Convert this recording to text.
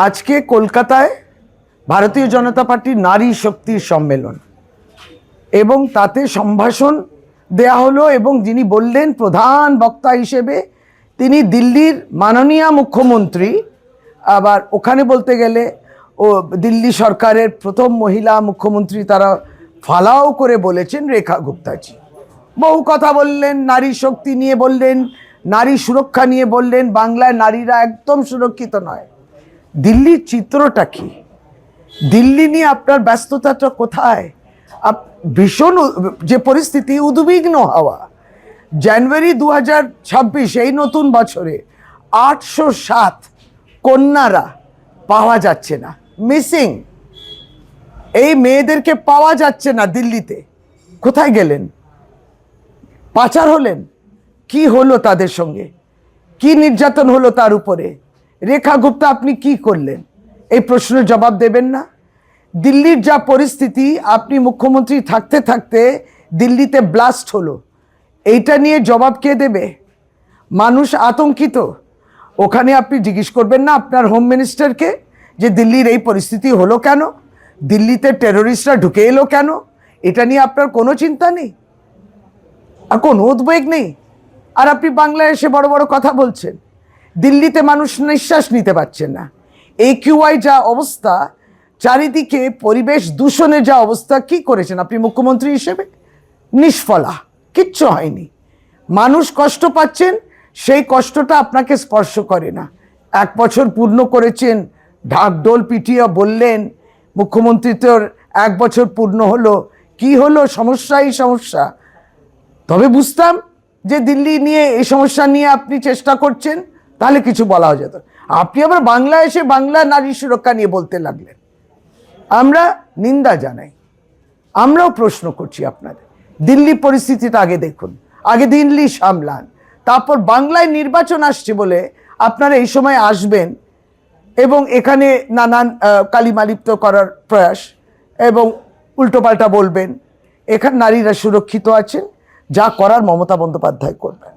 আজকে কলকাতায় ভারতীয় জনতা পার্টির নারী শক্তির সম্মেলন এবং তাতে সম্ভাষণ দেয়া হলো এবং যিনি বললেন প্রধান বক্তা হিসেবে তিনি দিল্লির মাননীয় মুখ্যমন্ত্রী, আবার ওখানে বলতে গেলে ও দিল্লি সরকারের প্রথম মহিলা মুখ্যমন্ত্রী, তারা ফালাও করে বলেছেন রেখা গুপ্তাজি। বহু কথা বললেন, নারী শক্তি নিয়ে বললেন, নারী সুরক্ষা নিয়ে বললেন, বাংলায় নারীরা একদম সুরক্ষিত নয়। দিল্লির চিত্রটা কি? দিল্লি নিয়ে আপনার ব্যস্ততাটা কোথায়? ভীষণ যে পরিস্থিতি, উদ্বিগ্ন হওয়া। জানুয়ারি 2026 এই নতুন বছরে 807 কন্যারা পাওয়া যাচ্ছে না, মিসিং। এই মেয়েদেরকে পাওয়া যাচ্ছে না দিল্লিতে। কোথায় গেলেন? পাচার হলেন? কি হলো তাদের সঙ্গে? কি নির্যাতন হলো তার উপরে? রেখা গুপ্তা আপনি কি করলেন? এই প্রশ্নের জবাব দেবেন না? দিল্লির যা পরিস্থিতি, আপনি মুখ্যমন্ত্রী থাকতে থাকতে দিল্লিতে ব্লাস্ট হলো, এইটা নিয়ে জবাব কে দেবে? মানুষ আতঙ্কিত। ওখানে আপনি জিজ্ঞেস করবেন না আপনার হোম মিনিস্টারকে যে দিল্লির এই পরিস্থিতি হলো কেন, দিল্লিতে টেররিস্টরা ঢুকে এলো কেন? এটা নিয়ে আপনার কোনো চিন্তা নেই আর কোনো উদ্বেগ নেই। আর আপনি বাংলায় এসে বড় বড় কথা বলছেন। দিল্লিতে মানুষ নিঃশ্বাস নিতে পারছেন না। AQI যা অবস্থা, চারিদিকে পরিবেশ দূষণের যা অবস্থা, কি করেছেন আপনি মুখ্যমন্ত্রী হিসেবে? নিষ্ফলা, কিচ্ছু হয়নি। মানুষ কষ্ট পাচ্ছেন, সেই কষ্টটা আপনাকে স্পর্শ করে না। 1 বছর পূর্ণ করেছেন, ঢাকঢোল পিটিয়ে বললেন মুখ্যমন্ত্রী তোর 1 বছর পূর্ণ হলো। কি হলো? সমস্যাই সমস্যা। তবে বুঝতাম যে দিল্লি নিয়ে এই সমস্যা নিয়ে আপনি চেষ্টা করছেন, তাহলে কিছু বলা যেত। আপনি আবার বাংলায় এসে বাংলা নারী সুরক্ষা নিয়ে বলতে লাগলেন। আমরা নিন্দা জানাই, আমরাও প্রশ্ন করছি আপনাদের। দিল্লি পরিস্থিতিটা আগে দেখুন, আগে দিল্লি সামলান, তারপর বাংলায় নির্বাচন আসছে বলে আপনারা এই সময় আসবেন এবং এখানে নানান কালিমালিপ্ত করার প্রয়াস এবং উল্টোপাল্টা বলবেন। এখানে নারীরা সুরক্ষিত আছেন, যা করার মমতা বন্দ্যোপাধ্যায় করবেন।